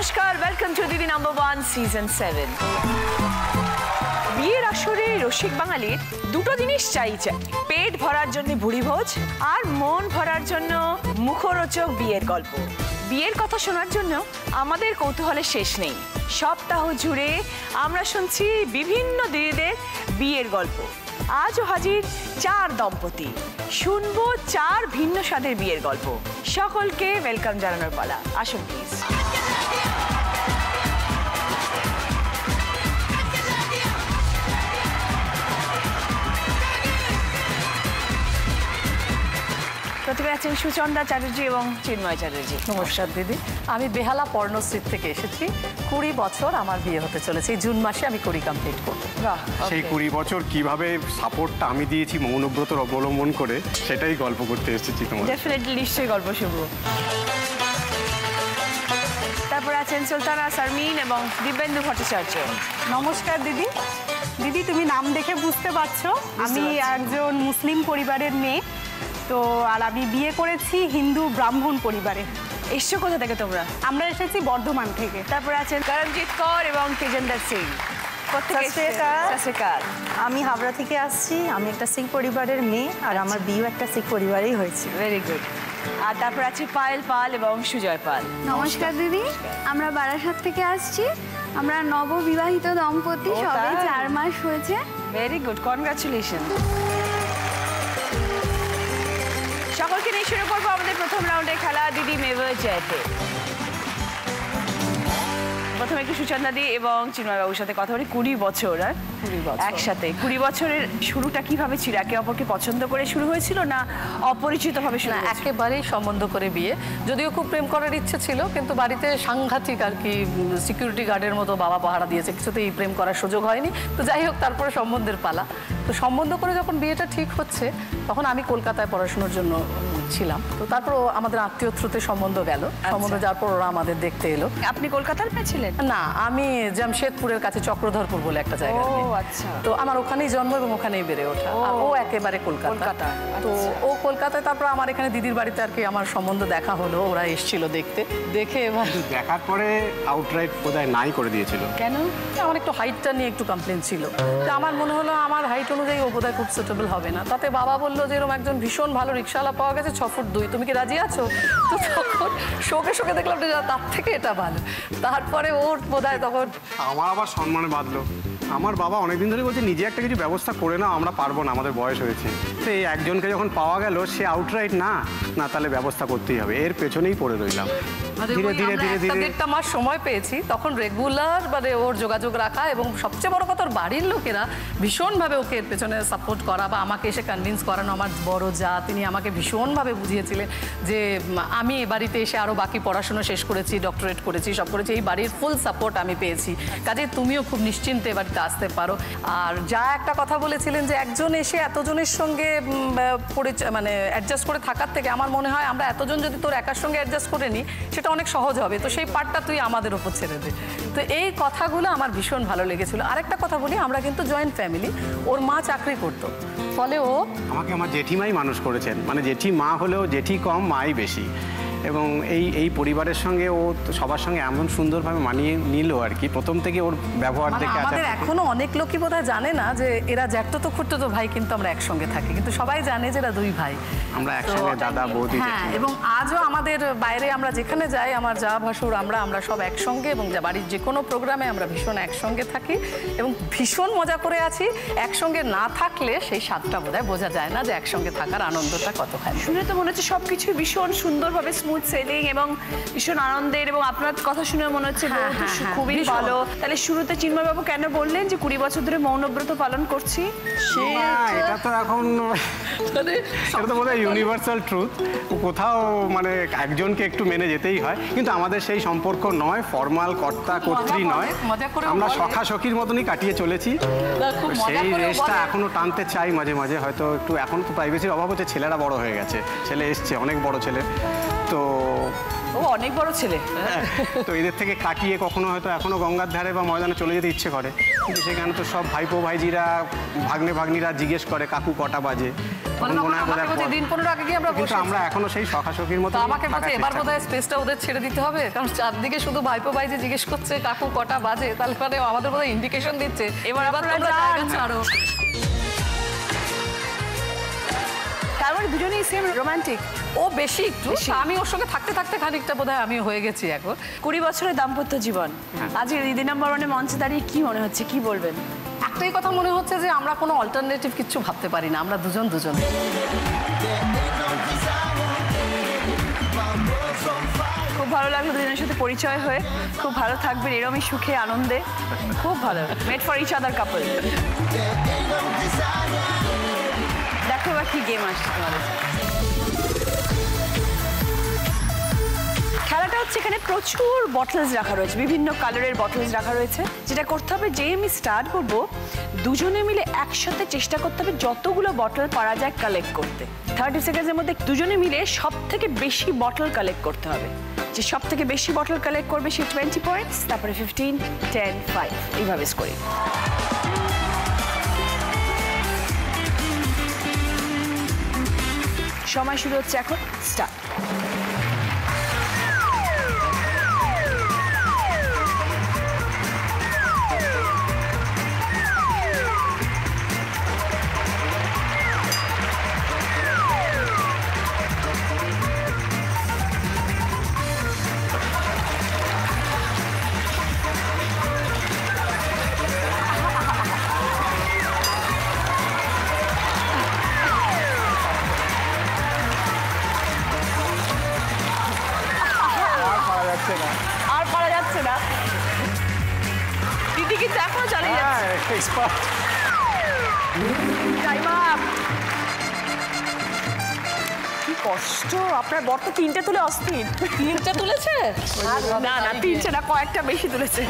নমস্কার, welcome to দিদি number 1 season 7। বিয়ের আসরে রসিক বাঙালির দুটো জিনিস চাই, পেট ভরার জন্য ভুড়ি ভোজ আর মন ভরার জন্য মুখরোচক বিয়ের গল্প। বিয়ের কথা শোনার জন্য আমাদের কৌতূহলের শেষ নেই। সপ্তাহ জুড়ে আমরা শুনছি বিভিন্ন দিদিদের বিয়ের গল্প। আজও হাজির 4 দম্পতি, শুনবো 4 ভিন্ন স্বাদের বিয়ের গল্প। সকলকে ওয়েলকাম জানানোর পালা, আসুন প্লিজ। প্রথমে আছেন সুচন্দা চ্যাটার্জি এবং চিন্ময় চ্যাটার্জি। নমস্কার দিদি, আমি বেহালা পর্ণশ্রী থেকে এসেছি। 20 বছর আমার বিয়ে হতে চলেছে, এই জুন মাসে আমি 20 কমপ্লিট করবো। সেই 20 বছর কিভাবে সাপোর্টটা আমি দিয়েছি মৌনব্রত অবলম্বন করে, সেটাই গল্প করতে এসেছি তোমার। ডেফিনেটলি, নিশ্চয়ই গল্প শুনবো। তারপর আছেন সুলতানা শারমিন এবং দিব্যেন্দু ভট্টাচার্য। নমস্কার দিদি। দিদি, তুমি নাম দেখে বুঝতে পারছো আমি একজন মুসলিম পরিবারের মেয়ে। তো আর আমি বিয়ে করেছি হিন্দু ব্রাহ্মণ পরিবারে। এসছো কোথা থেকে তোমরা? আমরা এসেছি বর্ধমান থেকে। তারপর আছেন করমজিৎ কৌর এবং তেজেন্দ্র সিং। আমি হাবড়া থেকে আসছি। আমি একটা শিখ পরিবারের মেয়ে, আর আমার বিয়েও একটা শিখ পরিবারেই হয়েছে। Very good. আর তারপর আছে পায়েল পাল এবং সুজয় পাল। নমস্কার দিদি, আমরা বারাসাত থেকে আসছি। আমরা নববিবাহিত দম্পতি, সবে 4 মাস হয়েছে। Very good, congratulation. সকলকে নিয়ে শুরু করবো আমাদের প্রথম রাউন্ডের খেলা, দিদি মেভার জয়তে। প্রথমে একটু সুচন্দা দি এবং চিন্ময় বাবুর সাথে কথা বলি। 20 বছর আর 20 বছর একসাথে। 20 বছরের শুরুটা কিভাবে ছিল? একে অপরকে পছন্দ করে শুরু হয়েছিল না অপরিচিতভাবে শুরু? একেবারেই সম্বন্ধ করে বিয়ে। যদিও খুব প্রেম করার ইচ্ছে ছিল, কিন্তু বাড়িতে সাংঘাতিক আর কি সিকিউরিটি গার্ডের মতো বাবা পাহারা দিয়েছে, কিছুতেই প্রেম করার সুযোগ হয়নি। তো যাই হোক, তারপরে সম্বন্ধের পালা। তো সম্বন্ধ করে যখন বিয়েটা ঠিক হচ্ছে, তখন আমি কলকাতায় পড়াশোনার জন্য ছিলাম। তো তারপর আমাদের আত্মীয় থ্রুতে সম্বন্ধ গেল। সম্বন্ধ যাওয়ার পর ওরা আমাদের দেখতে এলো। আপনি কলকাতার মেয়ে ছিলেন? না, আমি জামশেদপুরের কাছে চক্রধরপুর বলে একটা জায়গা। আচ্ছা। তো আমার ওখানেই জন্ম এবং ওখানেই বেড়ে ওঠা। ও একেবারে কলকাতা। তো ও কলকাতায়, তারপর আমার এখানে দিদির বাড়িতে আর কি আমার সম্বন্ধ দেখা হলো। ওরা এসেছিল দেখতে, দেখে এবার দেখার পরে আউটরাইট বোধহয় নাই করে দিয়েছিল। কেন? আমার একটু হাইটটা নিয়ে একটু কমপ্লেন ছিল। তো আমার মনে হলো আমার হাইট অনুযায়ী ও বোধহয় খুব সুটেবল হবে না। তাতে বাবা বললো যে এরকম একজন ভীষণ ভালো রিক্সাওয়ালা পাওয়া গেছে, 6 ফুট 2, তুমি কি রাজি আছো? তো তখন শোকে দেখলাম যে তার থেকে এটা ভালো। তারপরে ওর বোধহয় তখন আমার আবার সম্মানে বাঁধলো। আমার বাবা অনেকদিন ধরে বলছে নিজে একটা কিছু ব্যবস্থা করে নাও, আমরা পারবো না, আমাদের বয়স হয়েছে। তো এই একজনকে যখন পাওয়া গেল, সে আউটরাইট না, তাহলে ব্যবস্থা করতেই হবে। এর পেছনেই পড়ে রইলাম। ধীরে ধীরে ধীরে ধীরে 1-1.5 মাস সময় পেয়েছি, তখন রেগুলার মানে ওর যোগাযোগ রাখা, এবং সবচেয়ে বড় কথা ওর বাড়ির লোকেরা ভীষণভাবে ওকে এর পেছনে সাপোর্ট করা বা আমাকে এসে কনভিন্স করানো। আমার বড় যা, তিনি আমাকে ভীষণভাবে বুঝিয়েছিলেন যে আমি এ বাড়িতে এসে আরও বাকি পড়াশোনা শেষ করেছি, ডক্টরেট করেছি, সব করেছি, এই বাড়ির ফুল সাপোর্ট আমি পেয়েছি। কাজে তুমিও খুব নিশ্চিন্তে বাড়িতে আসতে পারো। আর যা একটা কথা বলেছিলেন যে একজন এসে এতজনের সঙ্গে মানে অ্যাডজাস্ট করে থাকার থেকে, আমার মনে হয় আমরা এতজন যদি তোর একার সঙ্গে অ্যাডজাস্ট করে নিই, সেটা অনেক সহজ হবে। তো সেই পার্টটা তুই আমাদের ওপর ছেড়ে দে। তো এই কথাগুলো আমার ভীষণ ভালো লেগেছিল। আরেকটা কথা বলি, আমরা কিন্তু জয়েন্ট ফ্যামিলি। ওর মা চাকরি করতো, ফলে ও আমাকে আমার জেঠিমাই মানুষ করেছেন। মানে জেঠি মা হলেও জেঠি কম, মাই বেশি। এবং এই পরিবারের সঙ্গে ও সবার সঙ্গে এমন সুন্দরভাবে মানিয়ে নিল আর কি। প্রথম থেকে ওর ব্যবহার দেখে আমাদের এখনো অনেক লোকই বোধহয় জানে না যে এরা জ্যাঠতো খুঁড়তো ভাই, কিন্তু আমরা একসঙ্গে থাকি। কিন্তু সবাই জানে যে এরা 2 ভাই। আমরা একসঙ্গে দাদা বৌদি। হ্যাঁ, এবং আজও আমাদের বাইরে আমরা যেখানে যাই, আমার যা ভাসুর আমরা সব একসঙ্গে, এবং বাড়ির যে কোনো প্রোগ্রামে আমরা ভীষণ একসঙ্গে থাকি এবং ভীষণ মজা করে আছি। একসঙ্গে না থাকলে সেই স্বাদটা বোধহয় বোঝা যায় না যে একসঙ্গে থাকার আনন্দটা কতখানি। শুনে তো মনে হচ্ছে সবকিছু ভীষণ সুন্দরভাবে স্মুথ সেলিং এবং ভীষণ আনন্দের, এবং আপনার কথা শুনে মনে হচ্ছে খুবই ভালো। তাহলে শুরুতে চিন্ময় বাবু কেন বললেন যে 20 বছর ধরে মৌনব্রত পালন করছি? এটা তো এখন এটা তো বোধহয় ইউনিভার্সাল ট্রুথ। কোথাও মানে একজনকে একটু মেনে যেতেই হয়, কিন্তু আমাদের সেই সম্পর্ক নয়, ফর্মাল কর্তা কর্ত্রী নয়। আমরা সখাসখির মতনই কাটিয়ে চলেছি। সেই রেসটা এখনো টানতে চাই মাঝে মাঝে। হয়তো একটু এখন তো প্রাইভেসির অভাব হচ্ছে, ছেলেরা বড় হয়ে গেছে, ছেলে এসছে, অনেক বড় ছেলে। তো ও অনেক বড় ছেলে। তো এদের থেকে কাটিয়ে কখনো হয়তো এখনো গঙ্গার ধারে বা ময়দানে চলে যেতে ইচ্ছে করে, কিন্তু সেখানে তো সব ভাইপো ভাইজিরা, ভাগ্নে ভাগ্নিরা জিজ্ঞেস করে কাকু কটা বাজে। আমাকে বলছে দিন 15 আগে গিয়ে আমরা কিন্তু বসে আমরা এখনো সেই সখাসখির মতো তো আমাকে বলছে এবার বোধহয় স্পেসটা ওদের ছেড়ে দিতে হবে, কারণ চারদিকে শুধু ভাইপো ভাই যে জিজ্ঞেস করছে কাকু কটা বাজে, তাহলে মানে আমাদের বোধহয় ইন্ডিকেশন দিচ্ছে এবার তোমরা জায়গা ছাড়ো। তার মানে দুজনেই সেম রোমান্টিক। ও বেশি একটু, আমি ওর সঙ্গে থাকতে থাকতে খানিকটা বোধহয় আমি হয়ে গেছি এখন। 20 বছরের দাম্পত্য জীবন, আজকে দিদি নাম্বার 1-এ মঞ্চে দাঁড়িয়ে কি মনে হচ্ছে, কি বলবেন? একটাই কথা মনে হচ্ছে যে আমরা কোনো অল্টারনেটিভ কিছু ভাবতে পারি না, আমরা দুজন। খুব ভালো লাগলো দুজনের সাথে পরিচয় হয়ে, খুব ভালো থাকবেন এরমই সুখে আনন্দে, খুব ভালো। মেড ফর ইচ আদার কাপল। দেখো বা কি গেম আসছে তোমাদের। খেলাটা হচ্ছে এখানে প্রচুর বটলস রাখা রয়েছে, বিভিন্ন কালারের বটলস রাখা রয়েছে। যেটা করতে হবে, যেই আমি স্টার্ট করবো, দুজনে মিলে একসাথে চেষ্টা করতে হবে যতগুলো বটল পারা যায় কালেক্ট করতে। 30 সেকেন্ডের মধ্যে দুজনে মিলে সব থেকে বেশি বটল কালেক্ট করতে হবে। যে সব থেকে বেশি বটল কালেক্ট করবে সে 20 পয়েন্টস, তারপরে 15, 10, 5 এইভাবে স্কোরিং। সময় শুরু হচ্ছে এখন, স্টার্ট। আর পারা যাচ্ছে না, দিদি কিন্তু এখনো চালিয়ে যাচ্ছে। Time up. কি কষ্ট, আপনার বর তো 3টে তুলে অস্থির। 3টে তুলেছে? না না 3টে না, কয়েকটা বেশি তুলেছে।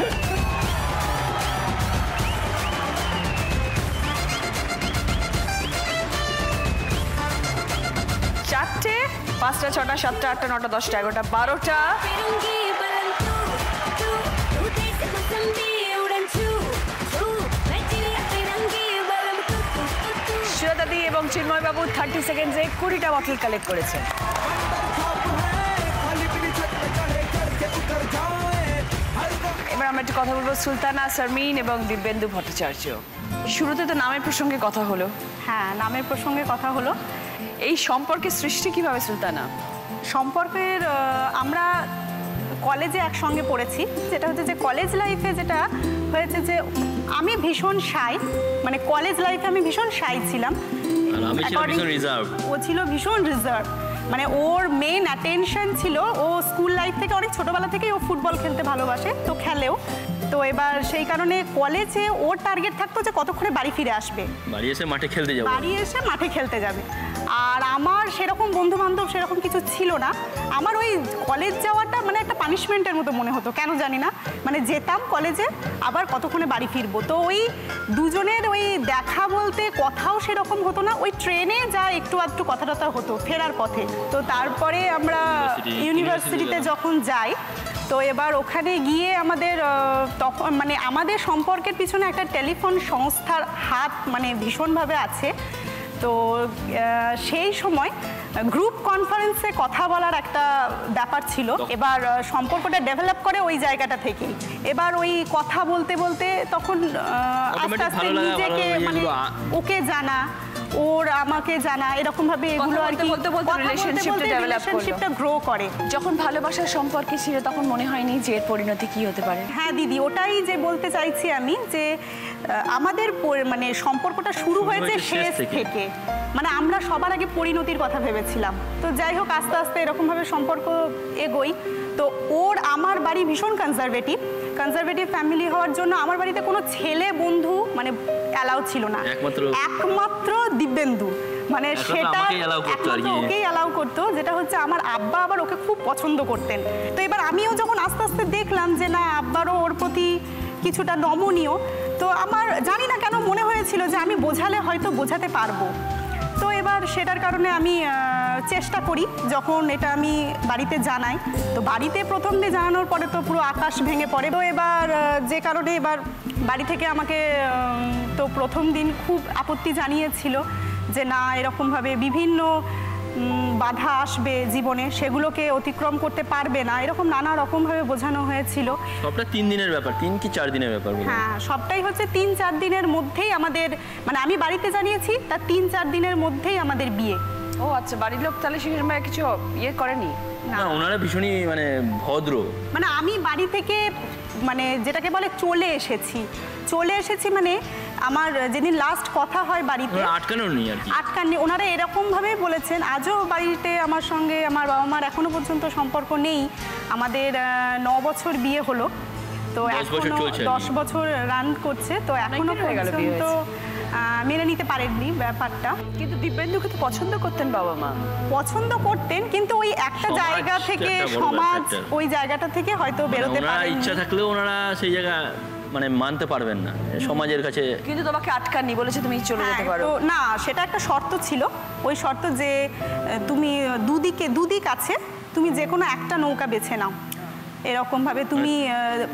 চারটে, 5টা, 6টা, 7টা, 8টা, 9টা, 10টা, 11টা, 12টা। শ্রীদাদি এবং চিন্ময় বাবু 30 সেকেন্ডে 20টা বটল কালেক্ট করেছে। এবার আমরা একটু কথা বলবো সুলতানা, শারমিন এবং দিব্যেন্দু ভট্টাচার্য। শুরুতে তো নামের প্রসঙ্গে কথা হলো। হ্যাঁ, নামের প্রসঙ্গে কথা হলো। এই সম্পর্কের সৃষ্টি কিভাবে সুলতানা? সম্পর্কের আমরা কলেজে একসঙ্গে পড়েছি। যেটা হচ্ছে যে কলেজ লাইফে যেটা হয়েছে যে আমি ভীষণ শাই, মানে কলেজ লাইফে আমি ভীষণ শাই ছিলাম। ও ছিল ভীষণ রিজার্ভ, মানে ওর মেন অ্যাটেনশন ছিল, ও স্কুল লাইফ থেকে অনেক ছোটবেলা থেকেই ও ফুটবল খেলতে ভালোবাসে, তো খেলেও। তো এবার সেই কারণে কলেজে ওর টার্গেট থাকতো যে কতক্ষণে বাড়ি ফিরে আসবে, বাড়ি এসে মাঠে খেলতে যাবে, বাড়ি এসে মাঠে খেলতে যাবে। আর আমার সেরকম বন্ধু বান্ধব সেরকম কিছু ছিল না। আমার ওই কলেজ যাওয়াটা মানে একটা পানিশমেন্টের মতো মনে হতো, কেন জানি না। মানে যেতাম কলেজে, আবার কতক্ষণে বাড়ি ফিরবো। তো ওই দুজনের ওই দেখা বলতে কথাও সেরকম হতো না। ওই ট্রেনে যা একটু আধটু কথা টথা হতো ফেরার পথে। তো তারপরে আমরা ইউনিভার্সিটিতে যখন যাই, তো এবার ওখানে গিয়ে আমাদের তখন মানে আমাদের সম্পর্কের পিছনে একটা টেলিফোন সংস্থার হাত মানে ভীষণভাবে আছে। তো সেই সময় গ্রুপ কনফারেন্সে কথা বলার একটা ব্যাপার ছিল। এবার সম্পর্কটা ডেভেলপ করে ওই জায়গাটা থেকেই। এবার ওই কথা বলতে বলতে তখন আস্তে আস্তে নিজেকে মানে ওকে জানা, ওর আমাকে জানা, এরকম ভাবে এগুলো আর কি রিলেশনশিপটা গ্রো করে। যখন ভালোবাসার সম্পর্কে ছিল তখন মনে হয়নি যে এর পরিণতি কি হতে পারে? হ্যাঁ দিদি, ওটাই যে বলতে চাইছি আমি, যে আমাদের মানে সম্পর্কটা শুরু হয়েছে শেষ থেকে। মানে আমরা সবার আগে পরিণতির কথা ভেবেছিলাম। তো যাই হোক, আস্তে আস্তে এরকমভাবে সম্পর্ক এগোই। তো ওর আমার বাড়ি ভীষণ কনজারভেটিভ ফ্যামিলি হওয়ার জন্য আমার বাড়িতে কোনো ছেলে বন্ধু মানে অ্যালাউ ছিল না, একমাত্র দিব্যেন্দু। মানে সেটা ওকেই অ্যালাউ করতো, যেটা হচ্ছে আমার আব্বা আবার ওকে খুব পছন্দ করতেন। তো এবার আমিও যখন আস্তে আস্তে দেখলাম যে না, আব্বারও ওর প্রতি কিছুটা নমনীয়, তো আমার জানি না কেন মনে হয়েছিল যে আমি বোঝালে হয়তো বোঝাতে পারবো। তো এবার সেটার কারণে আমি চেষ্টা করি, যখন এটা আমি বাড়িতে জানাই, তো বাড়িতে প্রথম দিন জানানোর পরে তো পুরো আকাশ ভেঙে পড়ে। তো এবার যে কারণে এবার বাড়ি থেকে আমাকে তো প্রথম দিন খুব আপত্তি জানিয়েছিল যে না এরকমভাবে বিভিন্ন বাধা আসবে জীবনে, সেগুলোকে অতিক্রম করতে পারবে না, এরকম নানা রকমভাবে বোঝানো হয়েছিল। সবটা 3 দিনের ব্যাপার, 3 কি 4 দিনের ব্যাপার? হ্যাঁ, সবটাই হচ্ছে 3-4 দিনের মধ্যেই আমাদের, মানে আমি বাড়িতে জানিয়েছি তার 3-4 দিনের মধ্যেই আমাদের বিয়ে। ও আচ্ছা, বাড়ির লোক তাহলে সেই সময় কিছু ইয়ে করেনি? না, ওনারা ভীষণই মানে ভদ্র। মানে আমি বাড়ি থেকে মানে যেটাকে বলে চলে এসেছি মানে আমার যেদিন লাস্ট কথা হয় বাড়িতে, আটকানো নেই আর কি, আটকাননি। ওনারা এরকমভাবেই বলেছেন, আজও বাড়িতে আমার সঙ্গে আমার বাবা মার এখনো পর্যন্ত সম্পর্ক নেই। আমাদের 9 বছর বিয়ে হলো, তো 10 বছর এখনো চলছে, 10 বছর রান করছে, তো এখনো হয়ে গেল বিয়ে পর্যন্ত মেনে নিতে পারেননি ব্যাপারটা। কিন্তু দিব্যেন্দুকে তো পছন্দ করতেন বাবা মা? পছন্দ করতেন, কিন্তু ওই একটা সমাজ জায়গা থেকে, একটা বড় সমাজ factor। ওই জায়গাটা থেকে হয়তো বেরোতে ওনারা পারেন। ইচ্ছা থাকলেও ওনারা সেই জায়গা মানে মানতে পারবেন না সমাজের কাছে। কিন্তু তোমাকে আটকাননি, বলেছে তুমি চলে যেতে পারো? তো না, সেটা একটা শর্ত ছিল। ওই শর্ত যে তুমি দুদিক আছে, তুমি যে কোনো একটা নৌকা বেছে নাও, এরকমভাবে তুমি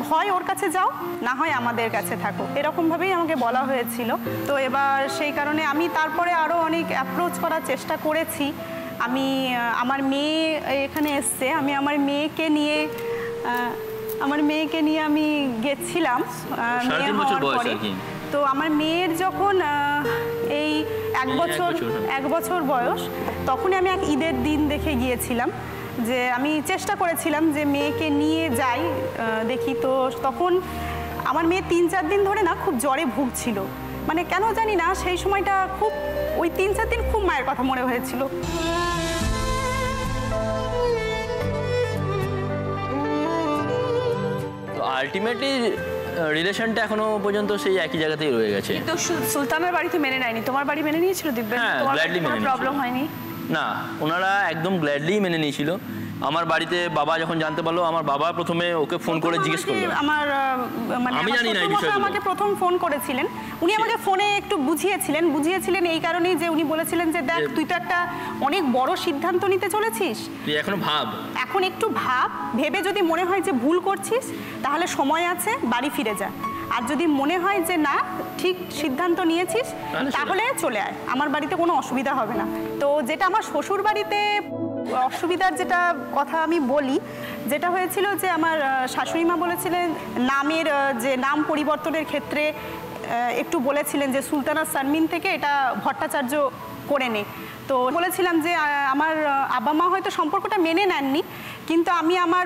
হয় ওর কাছে যাও, না হয় আমাদের কাছে থাকো, এরকমভাবেই আমাকে বলা হয়েছিল। তো এবার সেই কারণে আমি তারপরে আরও অনেক অ্যাপ্রোচ করার চেষ্টা করেছি। আমি আমার মেয়ে এখানে এসছে, আমি আমার মেয়েকে নিয়ে আমি গেছিলাম মেয়ে 3.5 বছর হওয়ার বয়স পরে। আর কি। তো আমার মেয়ের যখন এই এক বছর বয়স, তখনই আমি এক ঈদের দিন দেখে গিয়েছিলাম, যে আমি চেষ্টা করেছিলাম যে মেয়েকে নিয়ে যাই দেখি। তো তখন আমার মেয়ে 3-4 দিন ধরে না খুব জ্বরে ভুগছিল, মানে কেন জানি না সেই সময়টা খুব, ওই 3-4 দিন খুব মায়ের কথা মনে হয়েছিল। তো আলটিমেটলি রিলেশনটা এখনো পর্যন্ত সেই একই জায়গাতেই রয়ে গেছে। কিন্তু সুলতানের বাড়িতে মেনে নেয়নি, তোমার বাড়ি মেনে নিয়েছিল দিব্যেন্দু? হ্যাঁ, তোমার gladly মেনে নিয়েছিল। প্রবলেম হয়নি? না, ওনারা একদম গ্ল্যাডলি মেনে নিয়েছিল। আমার বাড়িতে বাবা যখন জানতে পারলো, আমার বাবা প্রথমে ওকে ফোন করে জিজ্ঞেস করলো। আমার মানে আমি আমার জানি না এই শ্বশুরমশাই বিষয়গুলো। আমাকে প্রথম ফোন করেছিলেন, উনি আমাকে ফোনে একটু বুঝিয়েছিলেন এই কারণেই যে উনি বলেছিলেন যে দেখ, তুই তো একটা অনেক বড় সিদ্ধান্ত নিতে চলেছিস, তুই এখনো ভাব, এখন একটু ভেবে যদি মনে হয় যে ভুল করছিস, তাহলে সময় আছে, বাড়ি ফিরে যা। আর যদি মনে হয় যে না, ঠিক সিদ্ধান্ত নিয়েছিস, তাহলে চলে আয়, আমার বাড়িতে কোনো অসুবিধা হবে না। তো যেটা আমার শ্বশুর বাড়িতে অসুবিধার যেটা কথা আমি বলি, যেটা হয়েছিল যে আমার শাশুড়ি মা বলেছিলেন নামের যে নাম পরিবর্তনের ক্ষেত্রে একটু বলেছিলেন যে সুলতানা শারমিন থেকে এটা ভট্টাচার্য করে নে। তো বলেছিলাম যে আমার আব্বা মা হয়তো সম্পর্কটা মেনে নেননি, কিন্তু আমি আমার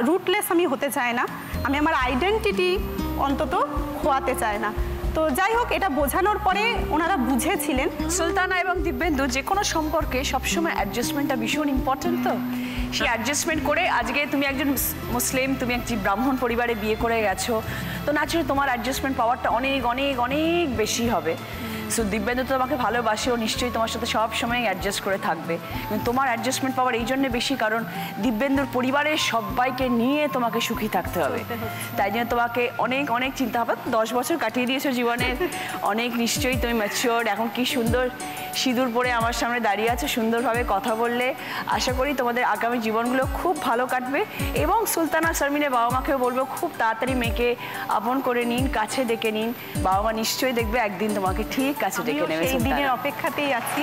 রুটলেস আমি হতে চাই না, আমি আমার আইডেন্টিটি অন্তত খোয়াতে চাই না। তো যাই হোক, এটা বোঝানোর পরে ওনারা বুঝেছিলেন। সুলতানা এবং দিব্যেন্দু যে কোনো সম্পর্কে সবসময় অ্যাডজাস্টমেন্টটা ভীষণ ইম্পর্টেন্ট। তো সেই অ্যাডজাস্টমেন্ট করে আজকে তুমি একজন মুসলিম, তুমি একটি ব্রাহ্মণ পরিবারে বিয়ে করে গেছো, তো ন্যাচুরালি তোমার অ্যাডজাস্টমেন্ট পাওয়ারটা অনেক অনেক অনেক বেশি হবে। সো দিব্যেন্দু তো তোমাকে ভালোবাসে, ও নিশ্চয়ই তোমার সাথে সব সময় অ্যাডজাস্ট করে থাকবে। কিন্তু তোমার অ্যাডজাস্টমেন্ট পাওয়ার এই জন্য বেশি, কারণ দিব্যেন্দুর পরিবারের সবাইকে নিয়ে তোমাকে সুখী থাকতে হবে, তাই জন্য তোমাকে অনেক অনেক চিন্তা হবে। 10 বছর কাটিয়ে দিয়েছো জীবনের, অনেক নিশ্চয়ই তুমি ম্যাচিওর। এখন কি সুন্দর সিঁদুর পরে আমার সামনে দাঁড়িয়ে আছো, সুন্দরভাবে কথা বললে, আশা করি তোমাদের আগামী জীবনগুলো খুব ভালো কাটবে। এবং সুলতানা শারমিনের বাবা মাকেও বলবো খুব তাড়াতাড়ি মেয়েকে আপন করে নিন, কাছে ডেকে নিন। বাবা মা নিশ্চয়ই দেখবে একদিন তোমাকে ঠিক কাছে ডেকে নেবে। সেই দিনের অপেক্ষাতেই আছি।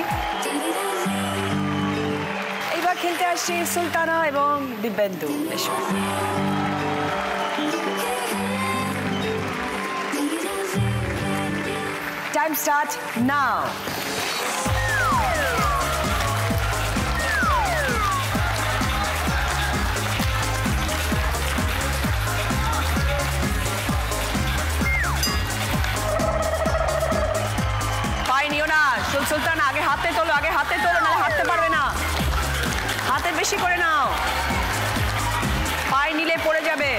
এইবার খেলতে আসছি সুলতানা এবং Dibyendu. Time start now. Sultana আগে হাতে তোলো, না হাঁটতে পারবে না, হাতে বেশি করে নাও, পায়ে নিলে পড়ে যাবে।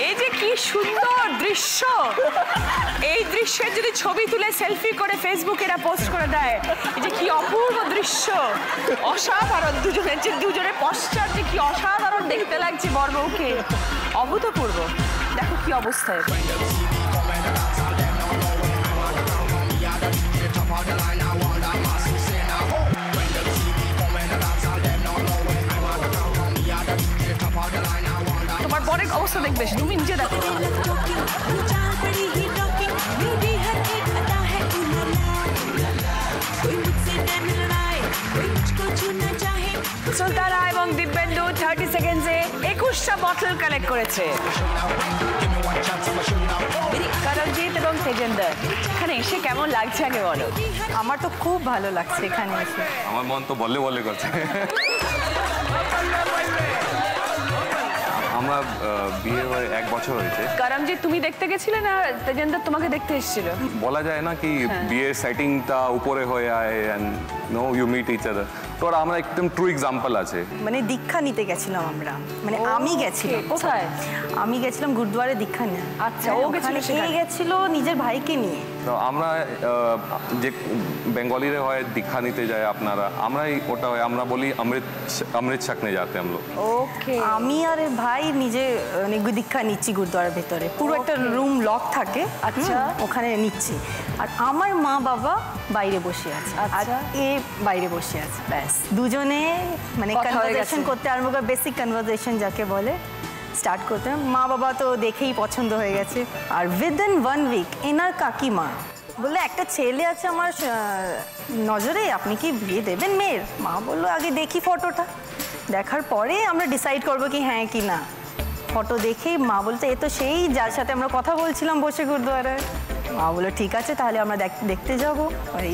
এই যে কি সুন্দর দৃশ্য, এই দৃশ্যের যদি ছবি তুলে সেলফি করে ফেসবুকে এরা পোস্ট করে দেয়, এই যে কি অপূর্ব দৃশ্য, অসাধারণ। দুজনের পশ্চাৎ যে কি অসাধারণ দেখতে লাগছে বরবউকে, অভূতপূর্ব। দেখো কি অবস্থায়। তোমার বরের অবস্থা দেখবে, তুমি নিজে দেখো। সুলতানা এবং দিব্যেন্দু 30 সেকেন্ডসে 21টা বটল কালেক্ট করেছে। করমজিৎ এবং তেজেন্দর, এখানে এসে কেমন লাগছে আগে বলো। আমার তো খুব ভালো লাগছে এখানে এসে। আমার মন তো বলে বলে করছে। আমরা বিয়ে হয়ে 1 বছর হয়েছে। করমজিৎ তুমি দেখতে গেছিলে না তেজেন্দর তোমাকে দেখতে এসেছিল? বলা যায় না কি বিয়ের সেটিংটা উপরে হয়ে আয় and no you meet each other. তো আমরা একদম ট্রু এক্সাম্পল আছে। মানে দীক্ষা নিতে গেছিলাম আমরা, মানে আমি গেছিলাম। কোথায়? আমি গেছিলাম গুরুদুয়ারে দীক্ষা নিয়ে। আচ্ছা, ও গেছিল সেখানে? গেছিল নিজের ভাইকে নিয়ে। তো আমরা যে বেঙ্গলিরে হয় দীক্ষা নিতে যায় আপনারা, আমরাই ওটা হয়, আমরা বলি অমৃত শাকনে যাতে हम लोग। ওকে। আমি আর ভাই নিজে দীক্ষা নিচ্ছি গুরুদুয়ারের ভেতরে, পুরো একটা রুম লক থাকে। আচ্ছা। ওখানে নিচ্ছি, আর আমার মা বাবা বাইরে বসে আছে, আর এ বাইরে বসে আছে। ব্যাস দুজনে মানে কনভারসেশন করতে আরম্ভ করে, বেসিক কনভারসেশন যাকে বলে, স্টার্ট করতে। মা বাবা তো দেখেই পছন্দ হয়ে গেছে। আর উইদিন 1 উইক এনার কাকিমা বললো একটা ছেলে আছে আমার নজরে, আপনি কি বিয়ে দেবেন মেয়ের? মা বললো আগে দেখি ফটোটা, দেখার পরে আমরা ডিসাইড করবো কি হ্যাঁ কি না। ফটো দেখেই মা বলতে এ তো সেই যার সাথে আমরা কথা বলছিলাম বসে গুরুদুয়ারায়। মা বললো ঠিক আছে তাহলে আমরা দেখতে যাবো।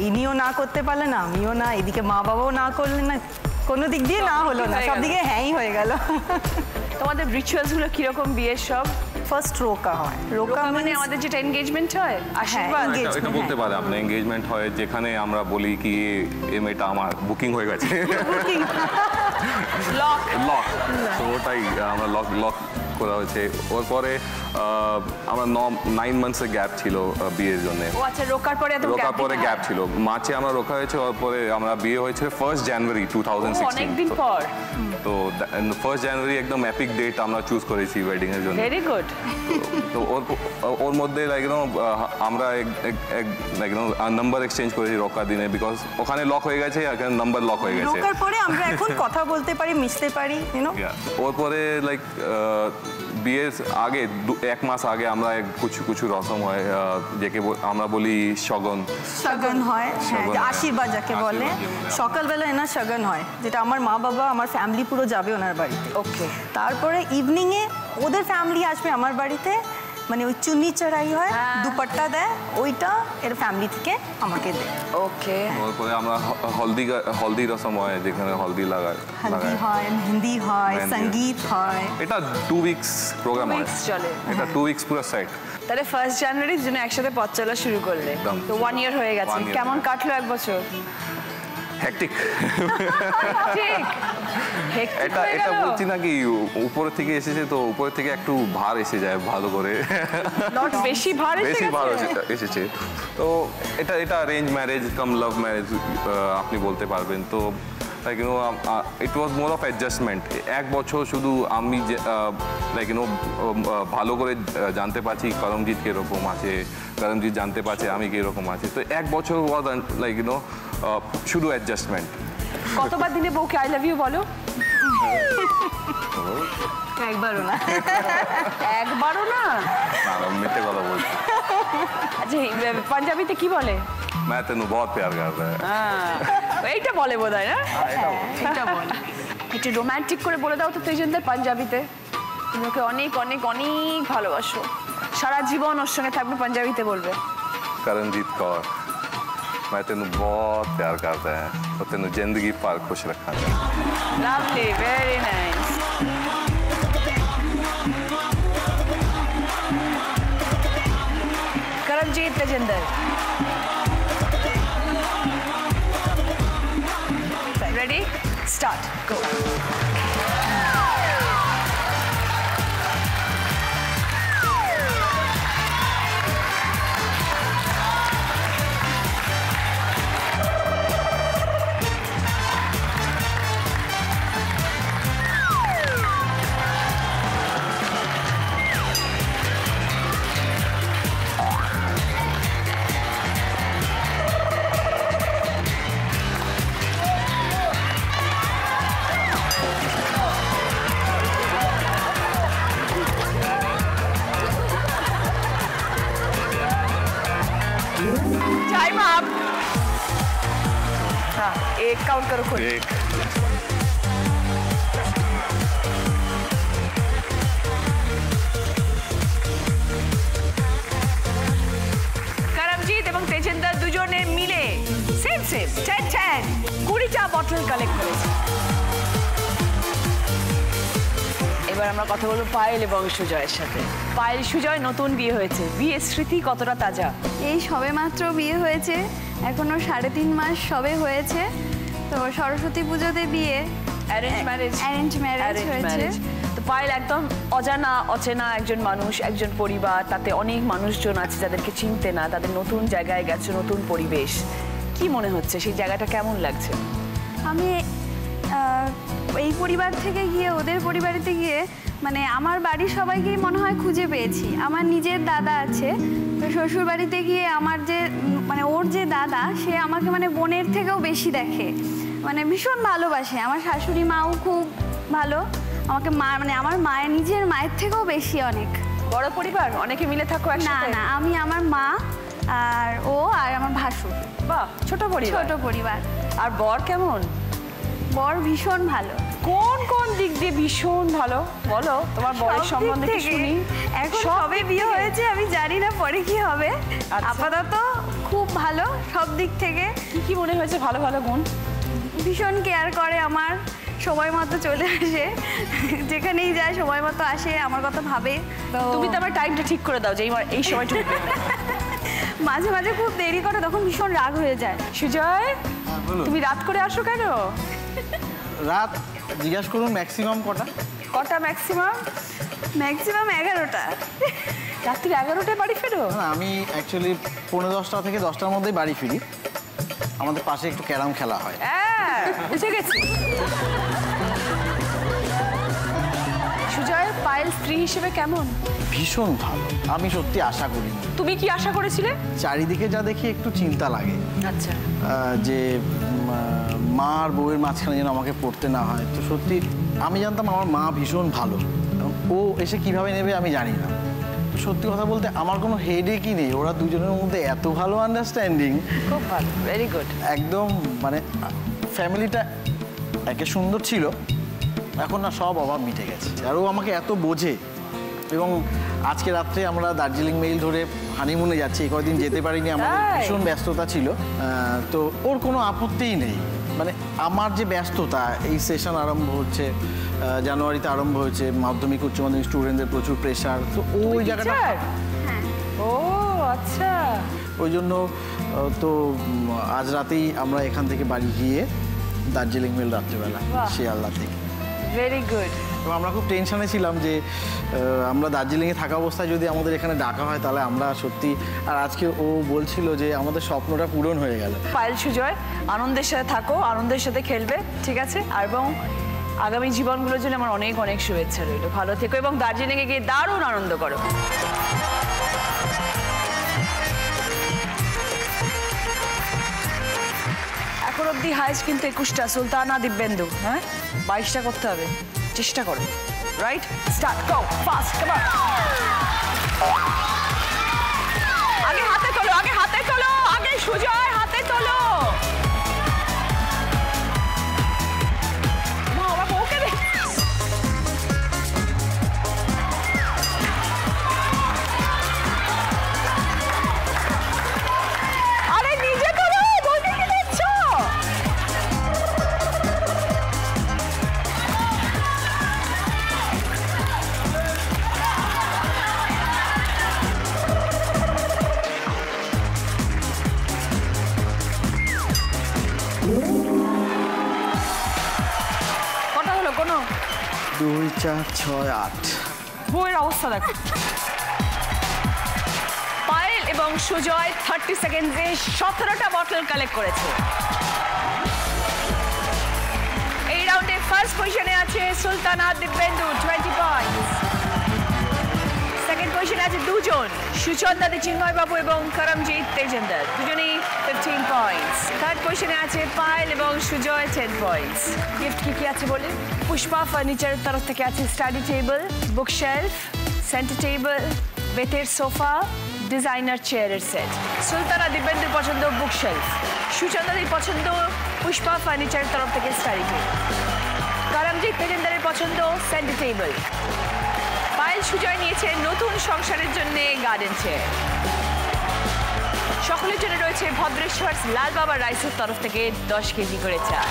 ইনিও না করতে পারলেন না, আমিও না, এদিকে মা বাবাও না করলেন না, কোনো দিক দিয়ে না হলো না, সব দিকে হ্যাঁই হয়ে গেল। তোমাদের রিচুয়ালস গুলো কিরকম বিয়ের সব? ফার্স্ট রোকা হয়। রোকা মানে আমাদের যেটা এনগেজমেন্ট হয়, আশীর্বাদ। এটা বলতে পারে আপনার এনগেজমেন্ট হয়, যেখানে আমরা বলি কি এই মেয়েটা আমার বুকিং হয়ে গেছে, লক লক। তো ওটাই আমরা লক করা হয়েছে। ওর পরে আমরা 9 মান্থসের গ্যাপ ছিল বিয়ের জন্য। ও আচ্ছা, রোকার পরে এত রোকার পরে গ্যাপ ছিল, মার্চে আমরা রোকা হয়েছে। ওর পরে আমরা বিয়ে হয়েছিল 1 জানুয়ারি 2016। অনেকদিন পর। তো 1 জানুয়ারি একদম এপিক ডেট আমরা চুজ করেছি ওয়েডিং এর জন্য। Very good. তো ওর মধ্যে আমরা নাম্বার এক্সচেঞ্জ করেছি রোকার দিনে, বিকজ ওখানে লক হয়ে গেছে, এখানে নাম্বার লক হয়ে গেছে। রোকার পরে আমরা এখন কথা বলতে পারি, মিশতে পারি, ইউ নো। ওর পরে বিয়ের আগে 1 মাস আগে আমরা কিছু রসম হয়, যেকে আমরা বলি শগন হয়, আশীর্বাদ যাকে বলে। সকালবেলা এনার শগন হয়, যেটা আমার মা বাবা আমার ফ্যামিলি পুরো যাবে ওনার বাড়িতে। ওকে। তারপরে ইভিনিংয়ে ওদের ফ্যামিলি আসবে আমার বাড়িতে, মানে ওই চুন্নি চড়াই হয়, দুপাট্টা দেয়, ওইটা এর ফ্যামিলি থেকে আমাকে দেয়। ওকে। তারপরে আমরা হলদি রসম হয়, যেখানে হলদি লাগায়, হলদি হয়, মেহেন্দি হয়, সঙ্গীত হয়। এটা 2 উইকস প্রোগ্রাম হয়, চলে এটা 2 উইকস পুরো সেট। তাহলে 1 জানুয়ারির জন্য একসাথে পথ চলা শুরু করলে, তো 1 ইয়ার হয়ে গেছে। কেমন কাটলো 1 বছর? হেক্টিক। ঠিক। এটা বলছি না কি উপর থেকে এসেছে, তো উপর থেকে একটু ভার এসে যায় ভালো করে, বেশি ভার এসেছে। তো এটা arrange marriage cum love marriage আপনি বলতে পারবেন। তো like you know it was more of adjustment. 1 বছর শুধু আমি লাইক ইউ নো ভালো করে জানতে পারছি করমজিৎ কীরকম আছে, করমজিৎ জানতে পারছে আমি কীরকম আছি। তো 1 বছর ওয়াজ লাইক ইউ নো শুধু অ্যাডজাস্টমেন্ট। কতবার দিনে বউকে আই লাভ ইউ বলো? একবারও না। একবারও না? মিথ্যে কথা বলছি। আচ্ছা, পাঞ্জাবিতে কি বলে? मैं तेनू बहुत प्यार करता है। এইটা বলে বোধহয় না? এটা বল। একটু রোমান্টিক করে বলে দাও তো তেজেন্দর পাঞ্জাবিতে। তুমি ওকে অনেক অনেক অনেক ভালোবাসো, সারা জীবন ওর সঙ্গে থাকবে, পাঞ্জাবিতে বলবে। करमजीत कौर, मैं तेनू बहुत प्यार करता है और तेनू जिंदगी भर खुश रखा है। Lovely, very nice. Karamjit Tejinder, ready? Start. Go. एक काउंट करो खुद। एक করমজিৎ এবং তেজেন্দর দুজনে মিলে সেম 10 20টা বটল কালেক্ট করেছে। এবার আমরা কথা বলবো পায়েল এবং সুজয়ের সাথে। পায়েল সুজয় নতুন বিয়ে হয়েছে, বিয়ের স্মৃতি কতটা তাজা? এই সবে মাত্র বিয়ে হয়েছে, এখনো 3.5 মাস সবে হয়েছে। তো সরস্বতী পুজোতে বিয়ে, অ্যারেঞ্জ ম্যারেজ হয়েছে। তো পায়েল একদম অজানা অচেনা একজন মানুষ, একজন পরিবার, তাতে অনেক মানুষজন আছে যাদেরকে চিনতে না, তাদের নতুন জায়গায় গেছে, নতুন পরিবেশ। কি মনে হচ্ছে, সেই জায়গাটা কেমন লাগছে? আমি এই পরিবার থেকে গিয়ে ওদের পরিবারেতে গিয়ে মানে আমার বাড়ির সবাইকেই মনে হয় খুঁজে পেয়েছি। আমার নিজের দাদা আছে, তো শ্বশুর বাড়িতে গিয়ে আমার যে মানে ওর যে দাদা, সে আমাকে মানে বোনের থেকেও বেশি দেখে, মানে ভীষণ ভালোবাসে। আমার শাশুড়ি মাও খুব ভালো, আমাকে মা মানে আমার মায়ের নিজের মায়ের থেকেও বেশি অনেক। বড় পরিবার, অনেকে মিলে থাকো না একসাথে? না, আমি আমার মা আর ও আর আমার ভাসুর। বাহ, ছোট পরিবার। ছোট পরিবার। আর বর কেমন? বর ভীষণ ভালো। কোন কোন দিক দিয়ে ভীষণ ভালো বলো, তোমার বরের সব দিক সম্বন্ধে কি থেকে। শুনি? এখন সব সবে দিক বিয়ে থেকে? হয়েছে, আমি জানি না পরে কি হবে। আচ্ছা। আপাতত খুব ভালো সব দিক থেকে। কি কি মনে হয়েছে ভালো ভালো গুণ? ভীষণ কেয়ার করে আমার, সময় মতো চলে আসে, যেখানেই যায় সময় মতো আসে, আমার কথা ভাবে। তো তুমি তো আমার টাইমটা ঠিক করে দাও যে এই সময়টুকু। মাঝে মাঝে খুব দেরি করে, তখন ভীষণ রাগ হয়ে যায়। সুজয়, তুমি রাত করে আসো কেন? রাত জিজ্ঞাসা করুন ম্যাক্সিমাম কটা? কটা ম্যাক্সিমাম? ম্যাক্সিমাম 11টা। রাত্রি 11টায় বাড়ি ফেরো? না, আমি অ্যাকচুয়ালি 10:30 থেকে 10টার মধ্যেই বাড়ি ফিরি। আমাদের পাশে একটু ক্যারাম খেলা হয়। হ্যাঁ, বুঝে গেছি। সুজয়, পায়েল স্ত্রী হিসেবে কেমন? ভীষণ ভালো, আমি সত্যি আশা করিনি। তুমি কি আশা করেছিলে? চারিদিকে যা দেখি একটু চিন্তা লাগে আচ্ছা। যে মা আর বউয়ের মাঝখানে যেন আমাকে পড়তে না হয়। তো সত্যি আমি জানতাম আমার মা ভীষণ ভালো, ও এসে কিভাবে নেবে আমি জানি না। তো সত্যি কথা বলতে আমার কোনো হেডেকই নেই, ওরা দুজনের মধ্যে এত ভালো আন্ডারস্ট্যান্ডিং। খুব ভালো, ভেরি গুড। একদম মানে ফ্যামিলিটা একে সুন্দর ছিল, এখন না সব অভাব মিটে গেছে। আর ও আমাকে এত বোঝে। এবং আজকে রাত্রে আমরা দার্জিলিং মেইল ধরে হানিমুনে যাচ্ছি, এই কয়দিন যেতে পারিনি, আমাদের ভীষণ ব্যস্ততা ছিল। তো ওর কোনো আপত্তিই নেই। মানে আমার যে ব্যস্ততা, এই সেশন আরম্ভ হচ্ছে, জানুয়ারিতে আরম্ভ হয়েছে, মাধ্যমিক উচ্চ মাধ্যমিক স্টুডেন্টদের প্রচুর প্রেশার, তো ওই জায়গাটা। ও আচ্ছা। ওই জন্য তো আজ রাতেই আমরা এখান থেকে বাড়ি গিয়ে দার্জিলিং মেল রাত্রেবেলা শিয়ালদা থেকে। Very good. এবং আমরা খুব টেনশনে ছিলাম যে আমরা দার্জিলিংয়ে থাকা অবস্থায় যদি আমাদের এখানে ডাকা হয় তাহলে আমরা সত্যি। আর আজকে ও বলছিল যে আমাদের স্বপ্নটা পূরণ হয়ে গেল। পায়েল সুজয়, আনন্দের সাথে থাকো, আনন্দের সাথে খেলবে, ঠিক আছে? এবং আগামী জীবনগুলোর জন্য আমার অনেক অনেক শুভেচ্ছা রইল। ভালো থেকো এবং দার্জিলিংয়ে গিয়ে দারুণ আনন্দ করো। এখন অব্দি হাইস্ট কিন্তু 21টা, সুলতানা দিব্যেন্দু। হ্যাঁ, 22টা করতে হবে, চেষ্টা করো। Right, start, go fast, come on. আগে হাতে তোলো, আগে হাতে তোলো, আগে সুজয় হাতে তোলো। মা, আমার বউকে দে। আরে নিজে তোলো, বউকে কি দিচ্ছ? কটা হলো কোনো? 2, 4, 6, 8। বউয়ের অবস্থা দেখো। পায়েল এবং সুজয় 30 সেকেন্ডে 17টা বটল কালেক্ট করেছে। এই রাউন্ডে ফার্স্ট পজিশনে আছে সুলতানা দিব্যেন্দু, 20 পয়েন্টস। সেকেন্ড পজিশনে আছে দুজন, সুচন্দাদি চিন্ময় বাবু এবং করমজিৎ তেজেন্দর, দুজনেই 15 পয়েন্টস। থার্ড পজিশনে আছে পায়েল এবং সুজয়, 10 পয়েন্টস। গিফট কি কি আছে বলে? পুষ্পা ফার্নিচারের তরফ থেকে আছে স্টাডি টেবিল, বুক শেলফ, সেন্টার টেবিল, বেতের সোফা, ডিজাইনার চেয়ারের সেট, সুলতানা দিব্যেন্দুর পছন্দ বুকশেলফ, সুচন্দাদির পছন্দ পুষ্পা ফার্নিচারের তরফ থেকে স্টাডি টেবিল, করমজিৎ তেজেন্দারের পছন্দ সেন্টার টেবিল, পায়েল সুজয় নিয়েছে নতুন সংসারের জন্য গার্ডেন চেয়ার। সকলের জন্য রয়েছে ভদ্রেশ্বর লাল বাবা রাইসের তরফ থেকে 10 কেজি করে চাল।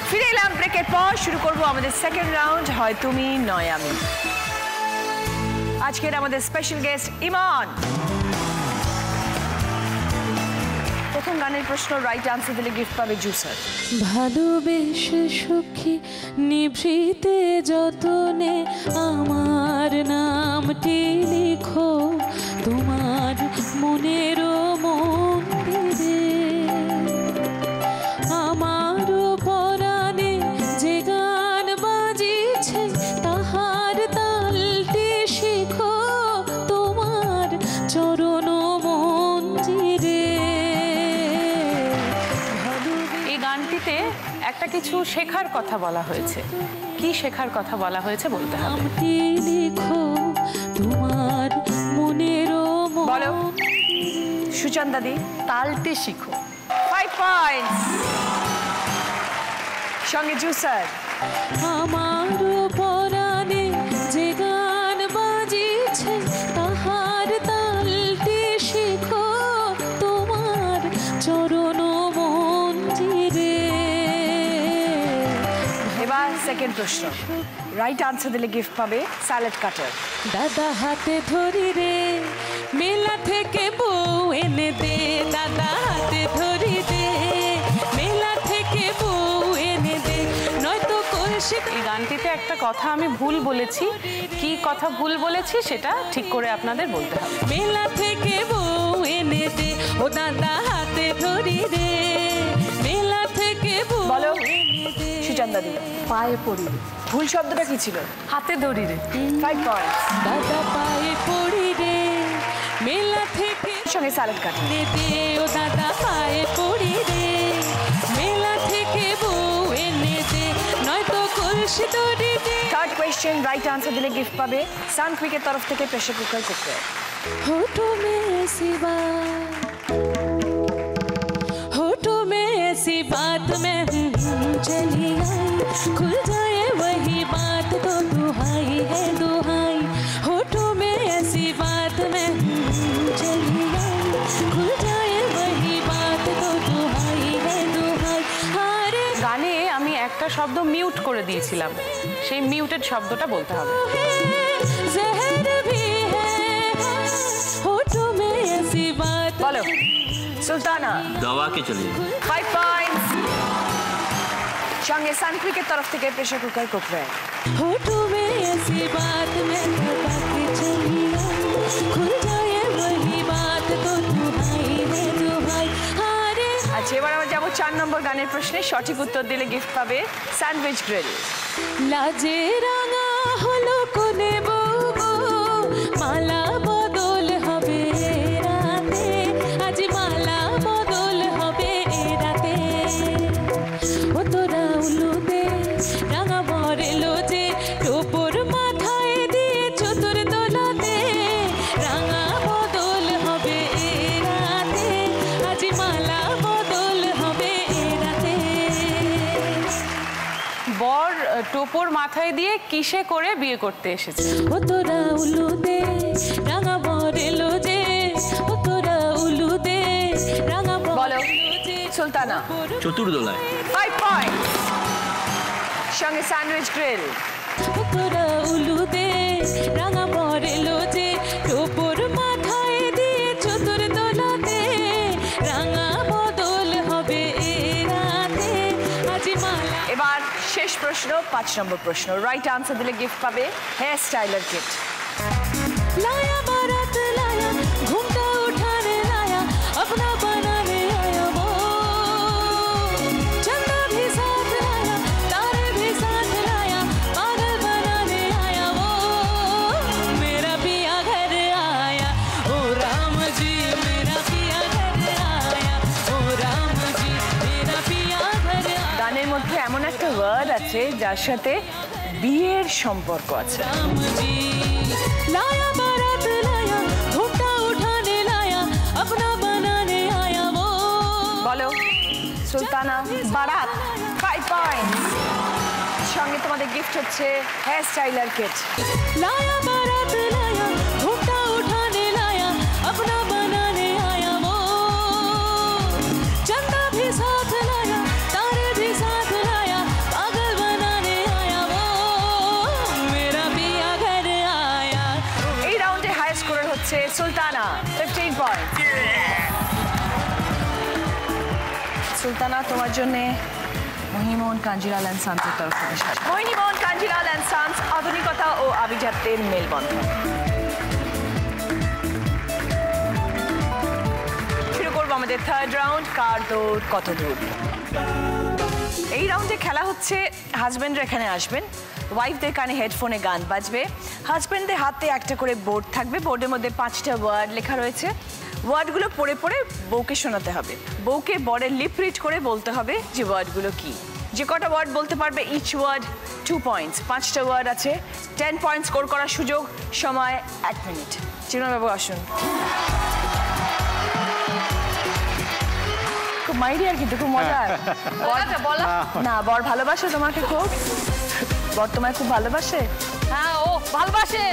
ফিরে এলাম ব্রেকের পর, শুরু করব আমাদের সেকেন্ড রাউন্ড, হয় তুমি নয় আমি। আজকের আমাদের স্পেশাল গেস্ট ইমন। প্রথম গানের প্রশ্ন, রাইট আনসার দিলে গিফট পাবে জুসার। ভালোবেসে সুখী নিভৃতে যতনে আমার নামটি লিখো তোমার মনের মন্দিরে। আমার পরাণে যে গান বাজিছে তাহার তালটি শিখো তোমার চরণ মঞ্জিরে। এই গানটিতে একটা কিছু শেখার কথা বলা হয়েছে, কি শেখার কথা বলা হয়েছে বলতে হবে। নামটি লিখো তোমার মনের বলো সুচন্দাদি। তালটি শিখো। 5 পয়েন্টস। সঙ্গে জুসার। আমার পরাণে যে গান বাজিছে তাহার তালটি শিখো তোমার চরণ মঞ্জিরে। এবার সেকেন্ড প্রশ্ন, রাইট আনসার দিলে গিফট পাবে স্যালাড কাটার। দাদা হাতে ধরি রে মেলা থেকে বউ এনে দে, দাদা হাতে ধরি দে মেলা থেকে বউ এনে দে, নয়তো কলসি। এই গানটিতে একটা কথা আমি ভুল বলেছি, কি কথা ভুল বলেছি সেটা ঠিক করে আপনাদের বলতে হবে। মেলা থেকে বউ এনে দে, ও দাদা হাতে ধরি রে মেলা থেকে বউ বলো এনে দে। সুচন্দাদি। পায়ে পড়ি রে। ভুল শব্দটা কি ছিল? হাতে ধরি রে। 5 পয়েন্টস। দাদা পায়ে পড়ি রে মেলা থেকে সঙ্গে স্যালাড কাটার। এনে দে, ও দাদা পায়ে পড়ি রে মেলা থেকে বউ এনে দে, নয়তো কলসি ধরি দে। থার্ড কোয়েশ্চেন, রাইট আনসার দিলে গিফট পাবে সানক্বিকের তরফ থেকে প্রেসার কুকার কুকার। होठों में ऐसी बात में चली आई, खुल जाए वही बात तो दुहाई है दुहाई। होठों में ऐसी बात में चली आई, खुल जाए वही बात तो दुहाई है दुहाई। हारे গানে আমি একটা শব্দ মিউট করে দিয়েছিলাম, সেই মিউটেড শব্দটা বলতে হবে। जहर भी है होठों में ऐसी बात। বলো সুলতানা। দাওয়াকে চলে যাবে। 5 পয়েন্টস। সঙ্গে সানক্বিকের তরফ থেকে প্রেসার কুকার কুকার। होठों में ऐसी बात में बता के चली आई, खुल जाए वही बात तो दुहाई है दुहाई। हारे আচ্ছা, এবার আমরা যাবো 4 নম্বর গানের প্রশ্নে। সঠিক উত্তর দিলে গিফট পাবে স্যান্ডউইচ গ্রিল। লাজে রাঙা হলো কোনে বউ গো, মালা বদল হবে রাতে, আজ মালা বদল হবে রাতে। ও তোরা উলু দে রাঙা মরেলো যে, টোপর মাথায় দিয়ে চতুর দোলাতে, রাঙা বদল হবে রাতে, আজ মালা বদল হবে রাতে। বর টোপর মাথায় দিয়ে কিসে করে বিয়ে করতে এসেছে? ও তোরা উলু দে রাঙা মরেলো যে, ও তোরা উলু দে রাঙা বলো মরেলো যে। সুলতানা। চতুর্দোলায়। 5 পয়েন্টস। সঙ্গে স্যান্ডউইচ গ্রিল। ও তোরা উলু দে রাঙা মরেলো যে, টোপর মাথায় দিয়ে চতুর দোলাতে, রাঙা বদল হবে রাতে, আজ মালা। এবার শেষ প্রশ্ন, 5 নম্বর প্রশ্ন। রাইট আনসার দিলে গিফট পাবে হেয়ার স্টাইলার কিট। लाया बारात लाया, घूमता उठाने लाया, अपना बनाने आया वो, चंदा भी साथ लाया, तारे भी साथ लाया, पागल बनाने आया वो, मेरा पिया घर आया, ओ राम जी मेरा पिया घर आया, ओ राम जी मेरा पिया घर आया। গানের মধ্যে এমন একটা ওয়ার্ড আছে যার সাথে বিয়ের সম্পর্ক আছে। राम जी लाया बारात लाया घूंघटा उठाने लाया अपना बनाने आया वो বলো সুলতানা। বারাত 5 পয়েন্ট। সঙ্গে তোমাদের গিফট হচ্ছে হেয়ার স্টাইলার কিট। लाया बारात लाया घूंघटा उठाने लाया अपना बनाने आया वो चंदा भी साथ लाया तारे भी साथ लाया पागल बनाने आया वो मेरा पिया घर आया এই রাউন্ডে হাই স্কোরার হচ্ছে সুলতানা 15 পয়েন্ট। সুলতানা তোমার জন্য মহিমোহন কাঞ্জিলাল অ্যান্ড সান্সের তরফ থেকে মহিমোহন কাঞ্জিলাল অ্যান্ড সান্স আধুনিকতা ও আভিজাত্যের মেলবন্ধন। শুরু করবো আমাদের থার্ড রাউন্ড, কার দৌড় কত দূর। এই রাউন্ডে খেলা হচ্ছে হাজব্যান্ডরা এখানে আসবেন, ওয়াইফদের কানে হেডফোনে গান বাজবে, হাজব্যান্ডদের হাতে একটা করে বোর্ড থাকবে, বোর্ডের মধ্যে 5টা ওয়ার্ড লেখা রয়েছে। ওয়ার্ডগুলো পড়ে পড়ে বউকে শোনাতে হবে, বউকে বরের লিপ রিড করে বলতে হবে যে ওয়ার্ডগুলো কি। যে কটা ওয়ার্ড বলতে পারবে ইচ ওয়ার্ড 2 পয়েন্টস। 5টা ওয়ার্ড আছে, 10 পয়েন্ট স্কোর করার সুযোগ, সময় 1 মিনিট। চিরুনাবাবু আসুন। খুব মাইরি আর কিন্তু খুব মজার। না বর ভালোবাসে তোমাকে খুব? বর তোমায় খুব ভালোবাসে? হ্যাঁ ও ভালোবাসে।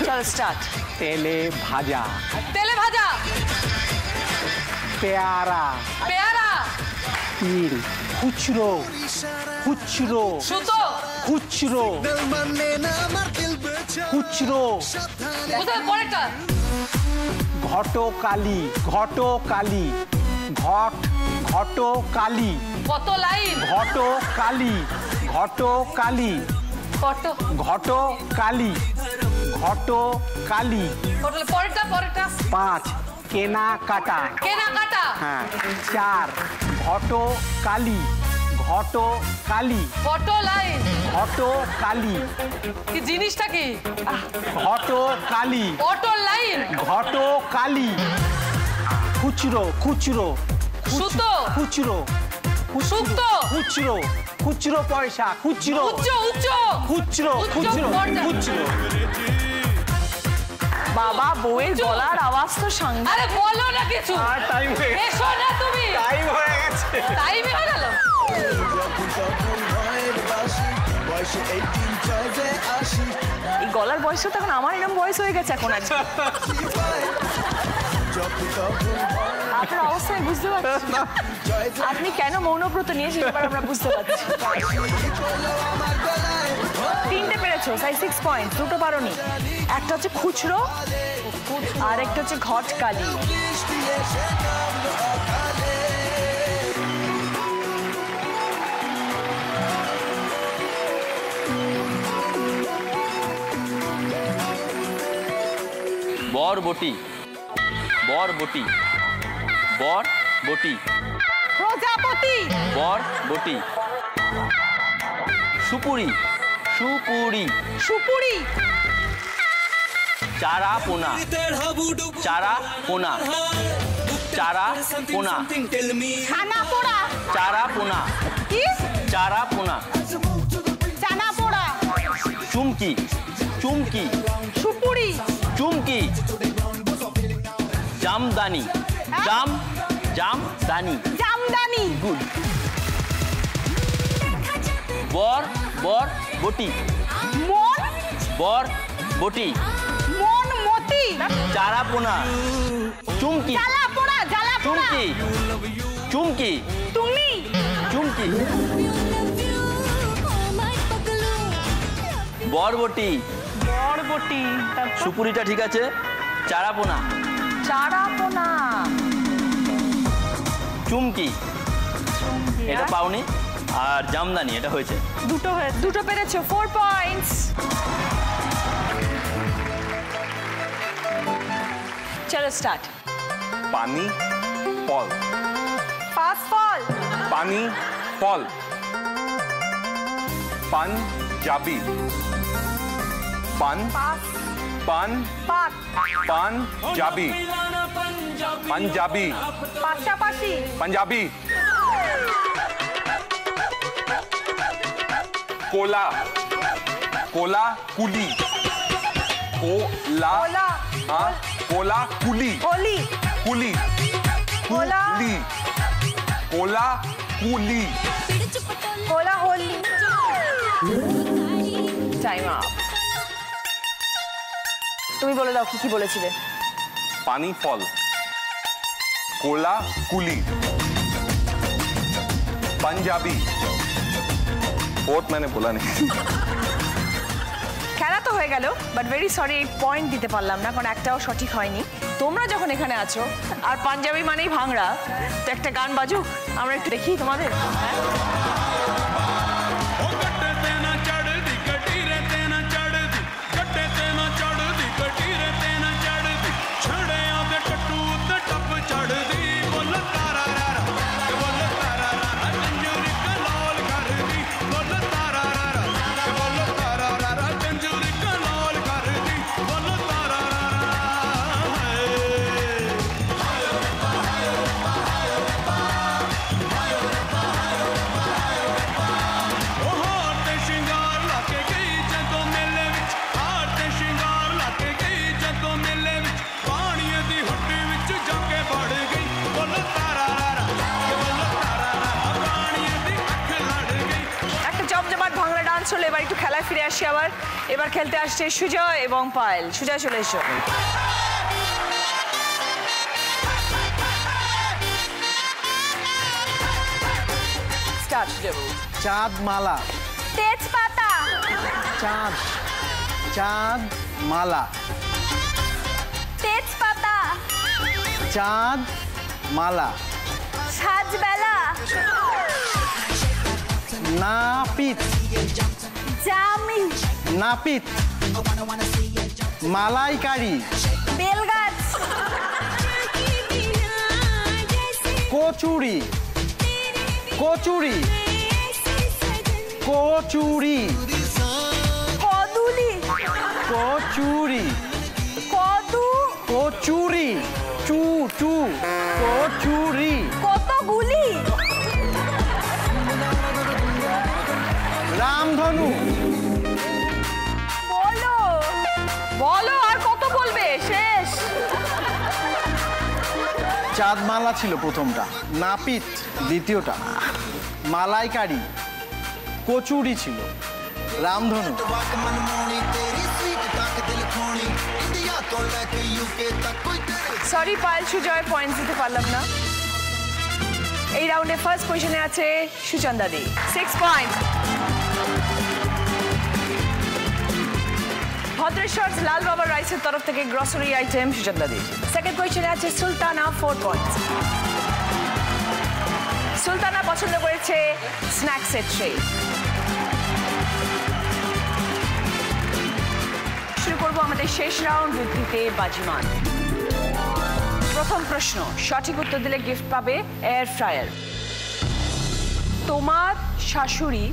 চলো স্টার্ট। তেলে ভাজা, তেলে ভাজা, পেয়ারা, পেয়ারা, তিল, খুচরো, খুচরো, সুতো, খুচরো, খুচরো, কোথায় পরেরটা? ঘটকালি, ঘটকালি, ঘট, ঘটকালি, কত লাইন? ঘটকালি, ঘটকালি, কত? ঘটকালি, ঘটকালি। পরেরটা পরেরটা? 5 কেনাকাটা, কেনাকাটা, হ্যাঁ। 4 ঘটকালি, ঘটকালি, কত লাইন? ঘটকালি, কি জিনিসটা কি? ঘটকালি, কত লাইন? ঘটকালি, খুচরো, খুচরো, সুতো, খুচরো, সুক্তো, খুচরো, খুচরো পয়সা, খুচরো, উচ্চ উচ্চ, খুচরো, খুচরো, খুচরো। বাবা বউয়ের গলার আওয়াজ তো সাংঘাতিক। আরে বলো না কিছু। আর টাইম হয়ে গেছে, এসো না তুমি। টাইম হয়ে গেছে, টাইমই হয়ে গেল। এই গলার বয়সটা তখন আমার এরকম বয়স হয়ে গেছে এখন আর। আপনার অবস্থা আমি বুঝতে পারছি। আপনি কেন মৌনব্রত নিয়েছেন এবার আমরা বুঝতে পারছি। 3টে পেরেছো, তাই 6 পয়েন্ট। 2টো পারোনি। একটা হচ্ছে খুচরো আর একটা হচ্ছে ঘটকালি। বরবটি, বরবটি, বরবটি, প্রজাপতি, বরবটি, সুপুরি, সুপুরি, সুপুরি, চারা পোনা, চারা পোনা, চারা পোনা, ছানা পোড়া, চারা পোনা, কি চারা পোনা, চানা পোড়া, চুমকি, চুমকি, সুপুরি, চুমকি, জামদানি, জাম, জামদানি, জামদানি, গুড। বর, বর, বটি, মন, বর, বটি, মন মতি, চারা পোনা, চুমকি, জ্বালা পোড়া, জ্বালা পোড়া, চুমকি, চুমকি, তুমি, চুমকি, বরবটি, বরবটি, সুপুরিটা ঠিক আছে, চারা পোনা, চারা পোনা, চুমকি এটা পাওনি, আর জামদানি এটা হয়েছে। দুটো পেরেছো, 4 পয়েন্টস। চলো স্টার্ট। পানি ফল, পাঁচ ফল, পানি ফল, পাঞ্জাবি, পান, পান, পাত, পাঞ্জাবি, পাঞ্জাবি, পাশাপাশি, পাঞ্জাবি, कोला कोला कुली कोला हाँ कोला कुली होली कुली कोला कुली कोला कुली কোলা হোলি টাইম আপ তুমি বলে দাও কি কি বলেছিলে पानी फॉल कोला कुली पंजाबी फोर्थ मैंने बोला नहीं খেলা তো হয়ে গেল বাট ভেরি সরি পয়েন্ট দিতে পারলাম না কারণ একটাও সঠিক হয়নি তোমরা যখন এখানে আছো আর পাঞ্জাবি মানেই ভাংড়া তো একটা গান বাজুক আমরা একটু দেখি তোমাদের হ্যাঁ চলে এবার একটু খেলায় ফিরে আসি আবার এবার খেলতে আসছে সুজয় এবং পায়েল সুজয় চলে এসো স্টার্ট দেবো চাঁদ মালা তেজপাতা চাঁদ চাঁদ মালা তেজপাতা চাঁদ মালা সাজবেলা নাপিত জামি নাপিত মালাইকারি বেলগাছ কচুরি কচুরি কচুরি কদুলি কচুরি কদু কচুরি চু চু কচুরি কতগুলি রামধনু বলো বলো আর কত বলবে শেষ চাঁদমালা ছিল প্রথমটা নাপিত দ্বিতীয়টা মালাইকারি কচুরি ছিল রামধনু সরি পায়েল সুজয় পয়েন্ট দিতে পারলাম না এই রাউন্ডে ফার্স্ট পজিশনে আছে সুচন্দা দি 6 পয়েন্ট ভদ্রেশ্বর লাল বাবা রাইসের তরফ থেকে grocery item Suchanda the second পজিশনে আছে সুলতানা 4 পয়েন্ট সুলতানা পছন্দ করেছে স্ন্যাক্সের ট্রে শুরু করবো আমাদের শেষ রাউন্ড বুদ্ধিতে বাজিমান প্রথম প্রশ্ন সঠিক উত্তর দিলে গিফট পাবে এয়ার ফ্রায়ার তোমার শাশুড়ি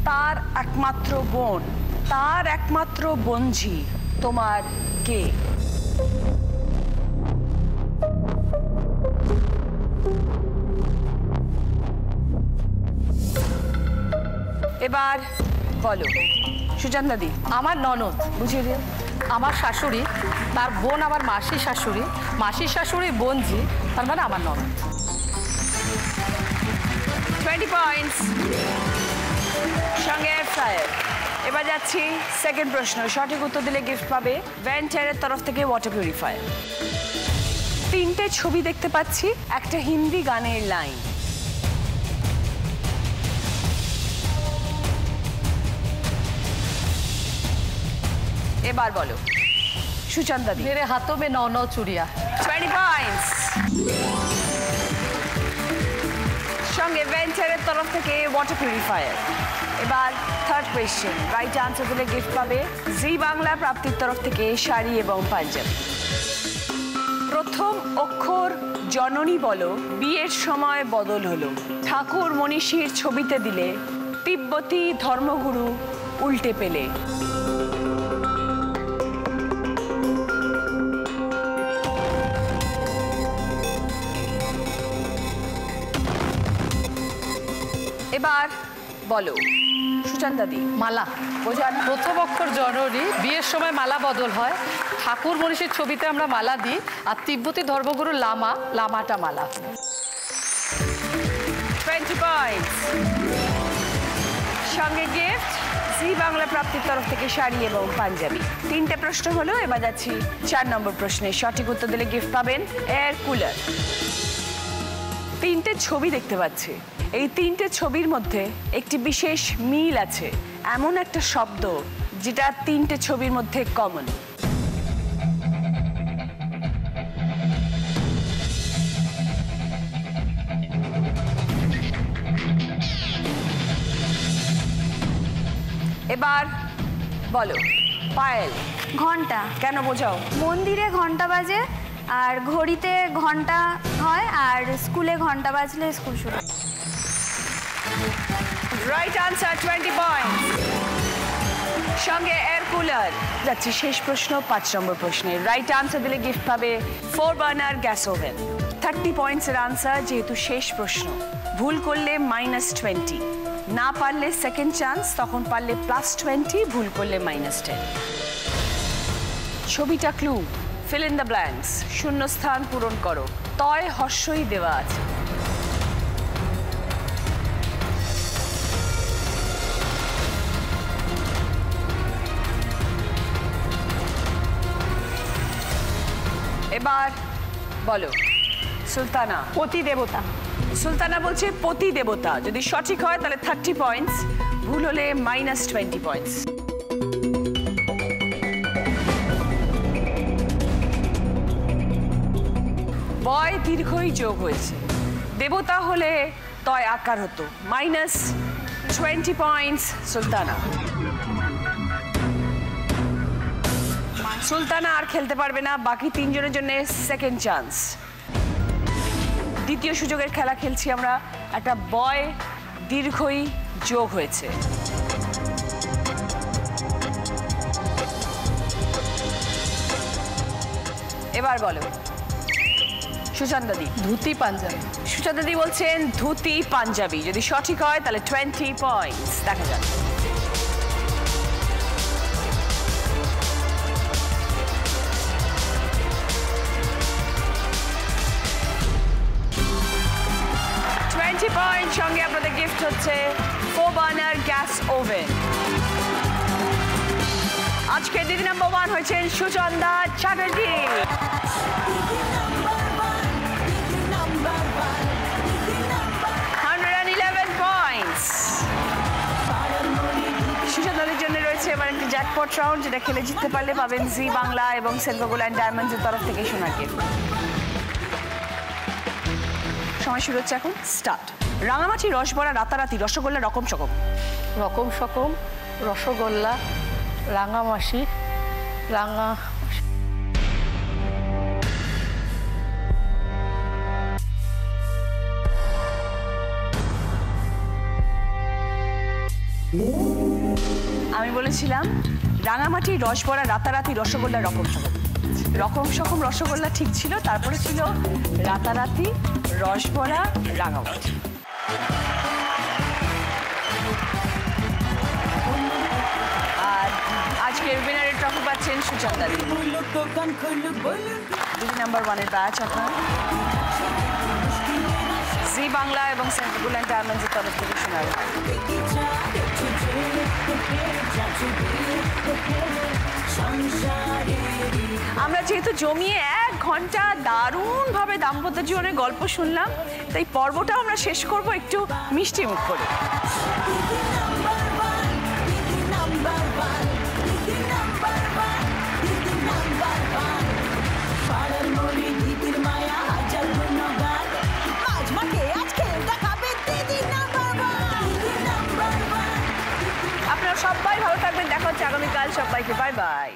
তার একমাত্র বোন তার একমাত্র বোনঝি তোমার কে এবার বলো সুচন্দা দি আমার ননদ বুঝিয়ে দিও আমার শাশুড়ি তার বোন আবার মাসির শাশুড়ি বোনজি তার মানে আমার ননদ 20 পয়েন্টস সঙ্গে এয়ার ফ্রায়ার এবার যাচ্ছি সেকেন্ড প্রশ্ন সঠিক উত্তর দিলে গিফট পাবে ভেন্টারের তরফ থেকে ওয়াটার পিউরিফায়ার তিনটে ছবি দেখতে পাচ্ছি একটা হিন্দি গানের লাইন এবার বলো সুচন্দা দি मेरे हाथों में 9 चूड़िया 20 পয়েন্টস সঙ্গে ভেন্টারের তরফ থেকে ওয়াটার পিউরিফায়ার এবার থার্ড কোয়েশ্চেন রাইট আনসার দিলে গিফট পাবে জি বাংলা প্রাপ্তির তরফ থেকে শাড়ি এবং পাঞ্জাবি প্রথম অক্ষর জননী বলো বিয়ের সময় বদল হলো ঠাকুর মনীষীর ছবিতে দিলে তিব্বতী ধর্মগুরু উল্টে পেলে এবার বলো সুচান্ত দি মালা বোঝান। প্রথম অক্ষর জননী, বিয়ের সময় মালা বদল হয়, ঠাকুর মনীষীর ছবিতে আমরা মালা দিই, আর তিব্বতী ধর্মগুরু লামা, লামাটা মালা। 20 পয়েন্টস। সঙ্গে গিফট জি বাংলা প্রাপ্তির তরফ থেকে শাড়ি এবং পাঞ্জাবি। 3টে প্রশ্ন হলো, এবার যাচ্ছি 4 নম্বর প্রশ্নে। সঠিক উত্তর দিলে গিফট পাবেন এয়ার কুলার। 3টে ছবি দেখতে পাচ্ছি, এই 3টে ছবির মধ্যে একটি বিশেষ মিল আছে, এমন একটা শব্দ যেটা 3টে ছবির মধ্যে কমন। এবার বলো। পায়েল। ঘন্টা। কেন বোঝাও? মন্দিরে ঘন্টা বাজে, আর ঘড়িতে ঘন্টা হয়, আর স্কুলে ঘন্টা বাজলে স্কুল শুরু। Right answer, 20 points. সঙ্গে এয়ার কুলার। যাচ্ছি শেষ প্রশ্ন, 5 নম্বর প্রশ্নে। রাইট আনসার দিলে গিফট পাবে 4 বার্নার গ্যাস ওভেন। 30 পয়েন্টসের আনসার, যেহেতু শেষ প্রশ্ন। ভুল করলে -20, না পারলে সেকেন্ড চান্স, তখন পারলে +20, ভুল করলে -10। ছবিটা clue, fill in the blanks, শূন্যস্থান পূরণ করো। তয় হর্ষই দেওয়া আছে। এবার বলো। সুলতানা। পতি দেবতা। সুলতানা বলছে পতি দেবতা। যদি সঠিক হয় তাহলে 30 পয়েন্টস, ভুল হলে -20 পয়েন্টস। বয় দীর্ঘই যোগ হয়েছে, দেবতা হলে তয় আকার হতো। -20 পয়েন্টস সুলতানা। সুলতানা আর খেলতে পারবে না, বাকি 3 জনের জন্য সেকেন্ড চান্স। দ্বিতীয় সুযোগের খেলা খেলছি আমরা। একটা বয় দীর্ঘই যোগ হয়েছে। এবার বলো। সুচান্ত দি। ধুতি পাঞ্জাবি। সুচান্ত দি বলছেন ধুতি পাঞ্জাবি। যদি সঠিক হয় তাহলে 20 পয়েন্টস। দেখা যাক। পয়েন্ট। সঙ্গে আপনাদের গিফট হচ্ছে 4 বার্নার গ্যাস ওভেন। আজকে দিদি নাম্বার 1 হয়েছেন সুচন্দা চ্যাটার্জি। 111 পয়েন্টস। সুচন্দাদের জন্য রয়েছে এবার একটি জ্যাকপট রাউন্ড, যেটা খেলে জিততে পারলে পাবেন জি বাংলা এবং সিলভার গোল্ড অ্যান্ড ডায়মন্ডসের তরফ থেকে সোনার গিফট। সময় শুরু হচ্ছে এখন, স্টার্ট। রাঙামাটি, রসবড়া, রাতারাতি, রসগোল্লা, রকম সকম। রকম সকম, রসগোল্লা, রাঙামাসি, রাঙা আমি বলেছিলাম রাঙামাটি, রসবড়া, রাতারাতি, রসগোল্লা, রকম সকম। রকম সকম রসগোল্লা ঠিক ছিল, তারপরে ছিল রাতারাতি, রসবড়া, রাঙামাটি। আর আজকের উইনারের ট্রফি পাচ্ছেন সুচন্দা দি। দিদি নাম্বার 1-এর ব্যাচ আপনার জি বাংলা এবং সিলভার গোল্ড অ্যান্ড ডায়মন্ডসের তরফ থেকে শোনার। আমরা যেহেতু জমিয়ে 1 ঘন্টা দারুণভাবে দাম্পত্য জীবনের গল্প শুনলাম, তাই পর্বটা আমরা শেষ করব একটু মিষ্টি মুখ করে। আপনারা সবাই ভালো থাকবেন, দেখা হচ্ছে আগামীকাল। সবাইকে বাই বাই।